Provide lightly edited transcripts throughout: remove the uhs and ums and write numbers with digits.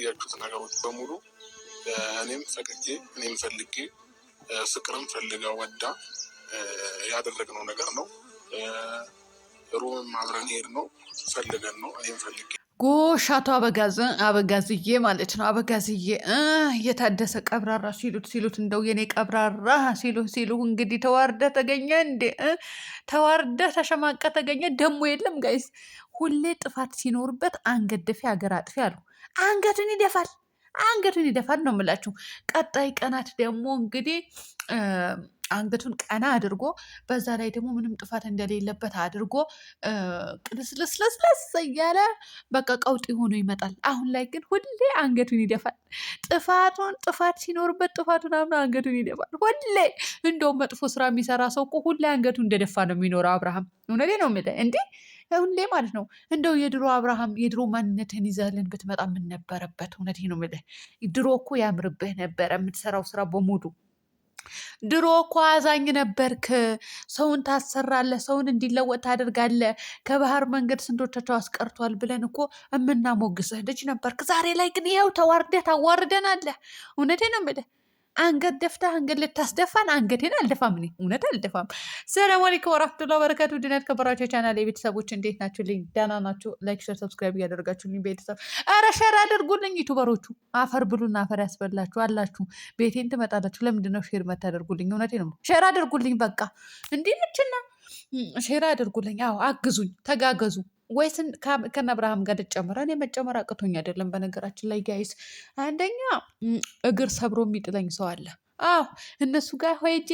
ያያችሁት ነገሮች በሙሉ እኔም ፈቅጄ እኔም ፈልጌ ፍቅርም ፈልጋ ወዳ ያደረግነው ነገር ነው። ሩምም አብረን ሄድ ነው ፈልገን ነው እኔም ፈልጌ ጎሽ አቶ አበጋዝዬ ማለት ነው። አበጋዝዬ እየታደሰ ቀብራራ ሲሉት እንደው የኔ ቀብራራ ሲሉ እንግዲህ ተዋርደ ተገኘ እንዴ? ተዋርደ ተሸማቀ ተገኘ። ደሞ የለም ጋይስ፣ ሁሌ ጥፋት ሲኖርበት አንገት ደፊ ሀገር አጥፊ አሉ። አንገቱን ይደፋል ነው የምላችሁ። ቀጣይ ቀናት ደግሞ እንግዲህ አንገቱን ቀና አድርጎ በዛ ላይ ደግሞ ምንም ጥፋት እንደሌለበት አድርጎ ቅልስልስለስለስ እያለ በቃ ቀውጢ ሆኖ ይመጣል። አሁን ላይ ግን ሁሌ አንገቱን ይደፋል። ጥፋት ሲኖርበት ጥፋቱን አምኖ አንገቱን ይደፋል ሁሌ። እንደውም መጥፎ ስራ የሚሰራ ሰው እኮ ሁሌ አንገቱ እንደደፋ ነው የሚኖረው። አብርሃም እውነቴ ነው የምልህ እንዴ ሁሌ ማለት ነው። እንደው የድሮ አብርሃም የድሮ ማንነትን ይዘህልን ብትመጣ ምን ነበረበት? እውነቴ ነው የምልህ ድሮ እኮ ያምርብህ ነበረ የምትሰራው ስራ በሙሉ። ድሮ እኮ አዛኝ ነበርክ። ሰውን ታሰራለህ፣ ሰውን እንዲለወጥ ታደርጋለህ። ከባህር መንገድ ስንቶቻቸው አስቀርቷል ብለን እኮ የምናሞግስህ ልጅ ነበርክ። ዛሬ ላይ ግን ይኸው ተዋርደህ ታዋርደናለህ። እውነቴ ነው የምልህ አንገት ደፍተህ አንገት ልታስደፋን። አንገቴን አልደፋም እኔ እውነት አልደፋም። ሰላም አለይኩም ወራህመቱላሂ ወበረካቱ። ውድና የተከበራችሁ የቻናሌ ቤተሰቦች እንዴት ናችሁልኝ? ደህና ናችሁ? ላይክ፣ ሼር፣ ሰብስክራይብ እያደረጋችሁልኝ ቤተሰብ ኧረ ሼር አድርጉልኝ። ዩቱበሮቹ አፈር ብሉና አፈር ያስበላችሁ አላችሁ። ቤቴን ትመጣላችሁ። ለምንድን ነው ሼር የማታደርጉልኝ? እውነቴ ነው ሼር አድርጉልኝ። በቃ እንዲህ ነችና ሼር አድርጉልኝ። አዎ አግዙኝ፣ ተጋገዙ። ወይስ ከነ አብርሃም ጋር ልጨምረን? የመጨመር አቅቶኝ አይደለም። በነገራችን ላይ ጋይስ አንደኛ እግር ሰብሮ የሚጥለኝ ሰው አለ። አዎ እነሱ ጋር ሆጄ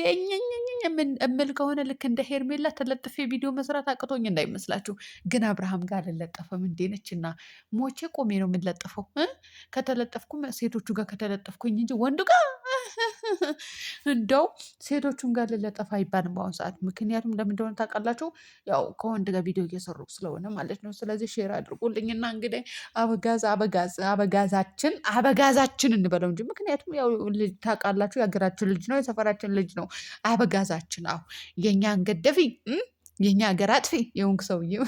እምል ከሆነ ልክ እንደ ሄርሜላ ተለጥፌ ቪዲዮ መስራት አቅቶኝ እንዳይመስላችሁ። ግን አብርሃም ጋር አልለጠፈም። እንዴ ነችና ሞቼ ቆሜ ነው የምንለጥፈው። ከተለጠፍኩም ሴቶቹ ጋር ከተለጠፍኩኝ እንጂ ወንዱ ጋር እንደው ሴቶቹን ጋር ልለጠፍ አይባልም በአሁኑ ሰዓት። ምክንያቱም ለምን እንደሆነ ታውቃላችሁ? ያው ከወንድ ጋር ቪዲዮ እየሰሩ ስለሆነ ማለት ነው። ስለዚህ ሼር አድርጉልኝና እንግዲህ አበጋዛችን እንበለው እንጂ ምክንያቱም ያው ታውቃላችሁ የሀገራችን ልጅ ነው፣ የሰፈራችን ልጅ ነው አበጋዛችን። አዎ የኛ አንገት ደፊ የኛ ሀገር አጥፊ የሆንክ ሰውዬው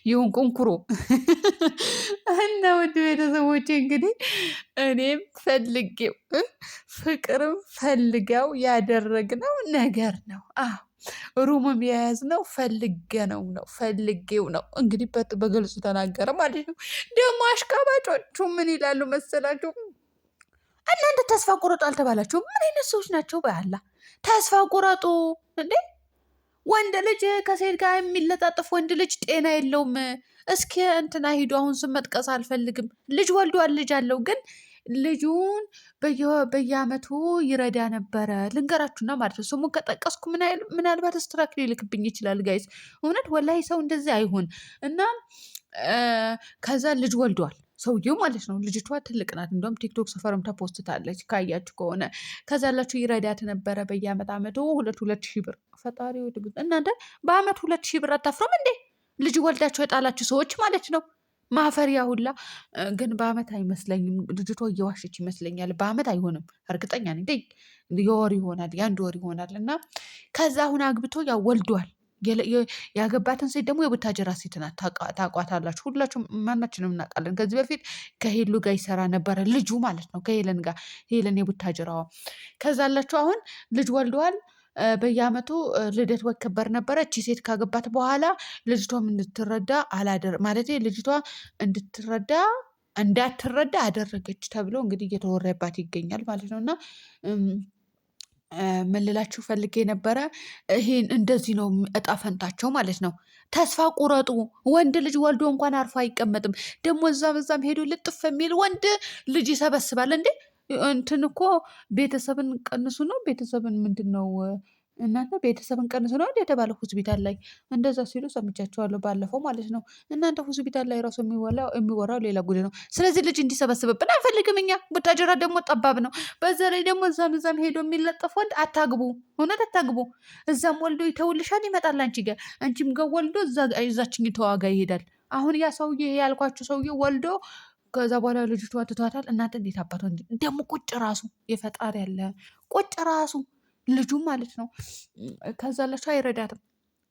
የሆንክ እንኩሮ እና ውድ ቤተሰቦቼ እንግዲህ እኔም ፈልጌው ፍቅርም ፈልገው ያደረግነው ነገር ነው። ሩምም የያዝነው ፈልጌው ነው። እንግዲህ በግልጹ ተናገረ ማለት ነው። ደግሞ አሽቃባጮቹ ምን ይላሉ መሰላችሁ? እናንተ ተስፋ ቁረጡ አልተባላችሁ? ምን አይነት ሰዎች ናቸው? በያላ ተስፋ ቁረጡ እንዴ! ወንድ ልጅ ከሴት ጋር የሚለጣጠፍ ወንድ ልጅ ጤና የለውም። እስኪ እንትና ሂዱ። አሁን ስም መጥቀስ አልፈልግም። ልጅ ወልዷል፣ ልጅ አለው። ግን ልጁን በየአመቱ ይረዳ ነበረ። ልንገራችሁና ማለት ነው ስሙን ከጠቀስኩ ምናልባት ስትራክ ሊልክብኝ ይችላል ጋይስ። እውነት ወላሂ ሰው እንደዚህ አይሆን እና ከዛ ልጅ ወልዷል ሰውየው ማለት ነው። ልጅቷ ትልቅ ናት። እንደውም ቲክቶክ ሰፈርም ተፖስታለች ካያችሁ ከሆነ። ከዛ ያላችሁ ይረዳት ነበረ በየአመት አመቱ 2,000 ብር። ፈጣሪ እናንተ በአመት 2,000 ብር አታፍሩም እንዴ? ልጅ ወልዳችሁ የጣላችሁ ሰዎች ማለት ነው። ማፈሪያ ሁላ። ግን በአመት አይመስለኝም። ልጅቷ እየዋሸች ይመስለኛል። በአመት አይሆንም፣ እርግጠኛ ነኝ። የወር ይሆናል፣ የአንድ ወር ይሆናል። እና ከዛ አሁን አግብቶ ያው ወልዷል። ያገባትን ሴት ደግሞ የቡታጀራ ሴት ናት። ታቋታላችሁ ሁላችሁም፣ ማናችንም እናውቃለን። ከዚህ በፊት ከሄሉ ጋር ይሰራ ነበረ ልጁ ማለት ነው። ከሄለን ጋር፣ ሄለን የቡታጀራዋ። ከዛ አላችሁ አሁን ልጅ ወልደዋል። በየአመቱ ልደት ወከበር ነበረ። እቺ ሴት ካገባት በኋላ ልጅቷም እንድትረዳ ማለት ልጅቷ እንዳትረዳ አደረገች ተብሎ እንግዲህ እየተወራባት ይገኛል ማለት ነው። እና ምን ልላችሁ ፈልጌ ነበረ፣ ይሄን እንደዚህ ነው እጣ ፈንታቸው ማለት ነው። ተስፋ ቁረጡ። ወንድ ልጅ ወልዶ እንኳን አርፎ አይቀመጥም። ደግሞ በዛም ሄዶ ልጥፍ የሚል ወንድ ልጅ ይሰበስባል እንዴ! እንትን እኮ ቤተሰብን ቀንሱ ነው። ቤተሰብን ምንድን ነው እናንተ? ቤተሰብን ቀንሱ ነው እንደ የተባለ ሆስፒታል ላይ እንደዛ ሲሉ ሰምቻቸዋለሁ ባለፈው ማለት ነው። እናንተ ሆስፒታል ላይ ራሱ የሚወራው ሌላ ጉድ ነው። ስለዚህ ልጅ እንዲሰበስብብን አንፈልግም እኛ። ቡታጀራ ደግሞ ጠባብ ነው። በዛ ላይ ደግሞ እዛም ሄዶ የሚለጠፍ ወንድ አታግቡ፣ እውነት አታግቡ። እዛም ወልዶ ይተውልሻል፣ ይመጣል አንቺ ጋር፣ አንቺም ጋር ወልዶ እዛችኝ ተዋጋ ይሄዳል። አሁን ያ ሰውዬ ያልኳቸው ሰውዬ ወልዶ ከዛ በኋላ ልጅቷ ትቷታል። እናንተ እንዴት አባቷ ደግሞ ቁጭ ራሱ የፈጣሪ ያለ ቁጭ ራሱ ልጁ ማለት ነው። ከዛ ለሱ አይረዳትም።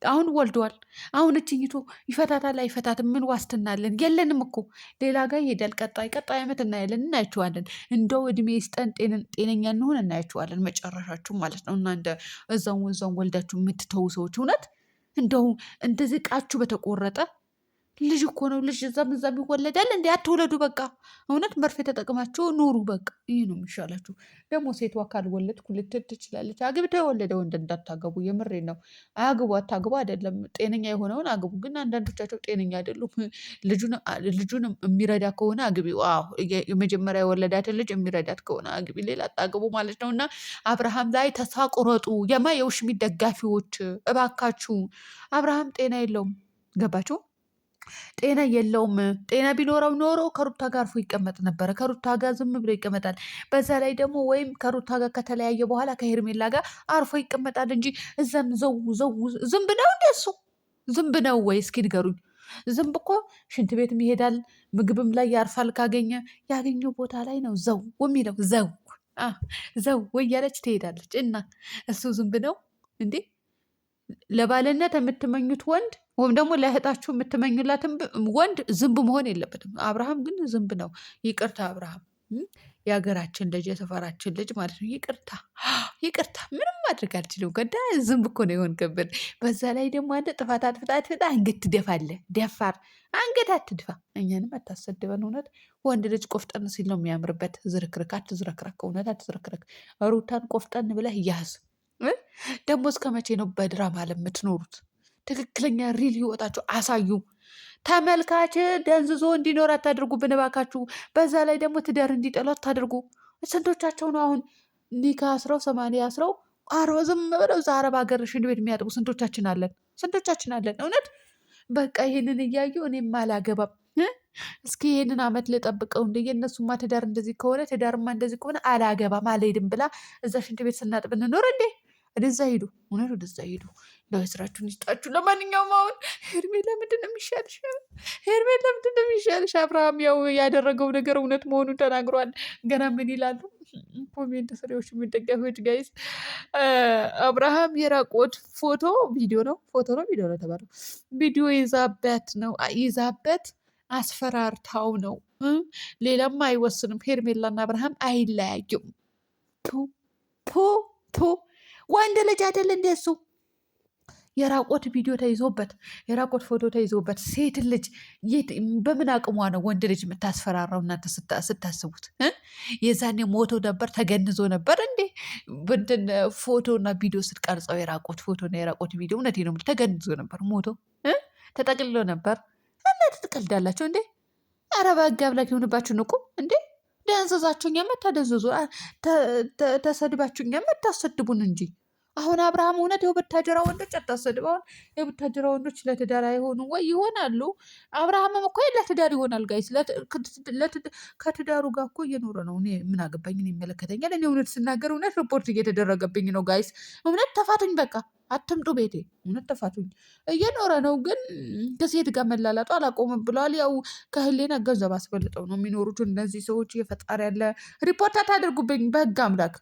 አሁን ወልደዋል። አሁን እችኝቱ ይፈታታል አይፈታትም? ምን ዋስትና አለን? የለንም እኮ ሌላ ጋር ይሄዳል። ቀጣይ ዓመት እናያለን፣ እናያቸዋለን። እንደው እድሜ ይስጠን፣ ጤነኛ እንሆን፣ እናያቸዋለን መጨረሻችሁ ማለት ነው። እናንተ እዛውን ወልዳችሁ የምትተዉ ሰዎች እውነት እንደው እንደዚህ ቃችሁ በተቆረጠ ልጅ እኮ ነው። ልጅ እዛም ይወለዳል። እንዲ አትውለዱ። በቃ እውነት መርፌ ተጠቅማችሁ ኑሩ። በቃ ይህ ነው የሚሻላችሁ። ደግሞ ሴቷ ካልወለድኩ ልትል ትችላለች። አግብተው የወለደ ወንድ እንዳታገቡ። የምሬ ነው። አግቡ አታግቡ አይደለም፣ ጤነኛ የሆነውን አግቡ። ግን አንዳንዶቻቸው ጤነኛ አይደሉም። ልጁን የሚረዳ ከሆነ አግቢ። የመጀመሪያ የወለዳትን ልጅ የሚረዳት ከሆነ አግቢ፣ ሌላ አታግቡ ማለት ነው። እና አብርሃም ላይ ተስፋ ቁረጡ። የውሽሚት ደጋፊዎች እባካችሁ። አብርሃም ጤና የለውም። ገባችሁ? ጤና የለውም። ጤና ቢኖረው ኖሮ ከሩታ ጋር አርፎ ይቀመጥ ነበረ። ከሩታ ጋር ዝም ብሎ ይቀመጣል። በዛ ላይ ደግሞ ወይም ከሩታ ጋር ከተለያየ በኋላ ከሄርሜላ ጋር አርፎ ይቀመጣል እንጂ እዛም ዝንብ ነው እንደሱ ዝንብ ነው ወይ? እስኪ ንገሩኝ። ዝንብ እኮ ሽንት ቤትም ይሄዳል፣ ምግብም ላይ ያርፋል። ያገኘው ቦታ ላይ ነው ዘው የሚለው። ዘው እያለች ትሄዳለች። እና እሱ ዝንብ ነው እንዴ? ለባልነት የምትመኙት ወንድ ወይም ደግሞ ለእህታችሁ የምትመኙላትን ወንድ ዝንብ መሆን የለበትም። አብርሃም ግን ዝንብ ነው። ይቅርታ አብርሃም፣ የሀገራችን ልጅ የሰፈራችን ልጅ ማለት ነው። ይቅርታ ምንም ማድረግ አልችልም። ገዳ ዝንብ እኮ ነው የሆንክብን። በዛ ላይ ደግሞ አንተ ጥፋት አጥፍታ አንገት ትደፋለህ። ደፋር አንገት አትድፋ። እኛንም አታሰድበን። እውነት ወንድ ልጅ ቆፍጠን ሲል ነው የሚያምርበት። ዝርክርክ አትዝረክረክ። እውነት አትዝረክረክ። ሩታን ቆፍጠን ብለህ ያዝ። ደግሞ እስከ መቼ ነው በድራማ ለምትኖሩት? ትክክለኛ ሪል ህይወታችሁ አሳዩ። ተመልካች ደንዝዞ እንዲኖር አታድርጉብን እባካችሁ። በዛ ላይ ደግሞ ትዳር እንዲጠሉ አታድርጉ። ስንቶቻቸው ነው አሁን ኒካ አስረው 80 አስረው ዝም ብለው እዛ አረብ ሀገር ሽንት ቤት የሚያጥቡ ስንቶቻችን አለን? እውነት በቃ ይሄንን እያዩ እኔም አላገባም። እስኪ ይሄንን አመት ልጠብቀው እንደ የእነሱማ ትዳር እንደዚህ ከሆነ ትዳርማ እንደዚህ ከሆነ አላገባም አልሄድም ብላ እዛ ሽንት ቤት ስናጥብ እንኖር እንዴ? ወደዛ ሂዱ። እውነት ወደዛ ሂዱ። ስራችሁን ይስጣችሁ። ለማንኛውም አሁን ሄርሜላ ምንድን ነው የሚሻልሽ? አብርሃም ያው ያደረገው ነገር እውነት መሆኑን ተናግሯል። ገና ምን ይላሉ ኮሜንት ስሬዎች የሚደገፊዎች ጋይስ? አብርሃም የራቆት ቪዲዮ ነው ተባለው። ቪዲዮ ይዛበት አስፈራርታው ነው። ሌላማ አይወስንም። ሄርሜላና አብርሃም አይለያዩም። ቱ ወንድ ልጅ አይደል እንደሱ የራቆት ቪዲዮ ተይዞበት የራቆት ፎቶ ተይዞበት ሴት ልጅ በምን አቅሟ ነው ወንድ ልጅ የምታስፈራራው? እናንተ ስታስቡት የዛኔ ሞቶ ነበር፣ ተገንዞ ነበር እንዴ? እንትን ፎቶና ቪዲዮ ስትቀርጸው የራቆት ፎቶና የራቆት ቪዲዮ እውነቴ ነው ተገንዞ ነበር፣ ሞቶ ተጠቅልሎ ነበር። እናንተ ትቀልዳላችሁ እንዴ? ኧረ በሕግ አምላክ ይሁንባችሁ። ንቁ እንዴ! ደንዘዛችሁኛ መታደንዘዙ፣ ተሰድባችሁኛ መታሰድቡን እንጂ አሁን አብርሃም እውነት የቡታጀራ ወንዶች አታሰድበውን። የቡታጀራ ወንዶች ለትዳር አይሆኑ ወይ? ይሆናሉ። አብርሃምም እኮ ለትዳር ይሆናል ጋይስ። ከትዳሩ ጋር እኮ እየኖረ ነው። እኔ ምን አገባኝ? እኔ ይመለከተኛል? እኔ እውነት ስናገር እውነት ሪፖርት እየተደረገብኝ ነው ጋይስ። እውነት ተፋቱኝ፣ በቃ አትምጡ ቤቴ። እውነት ተፋቱኝ። እየኖረ ነው ግን ከሴት ጋር መላላጡ አላቆምም ብለዋል። ያው ከህሌና ገንዘብ አስበልጠው ነው የሚኖሩት እነዚህ ሰዎች። እየፈጣሪ ያለ ሪፖርት አታደርጉብኝ በህግ አምላክ።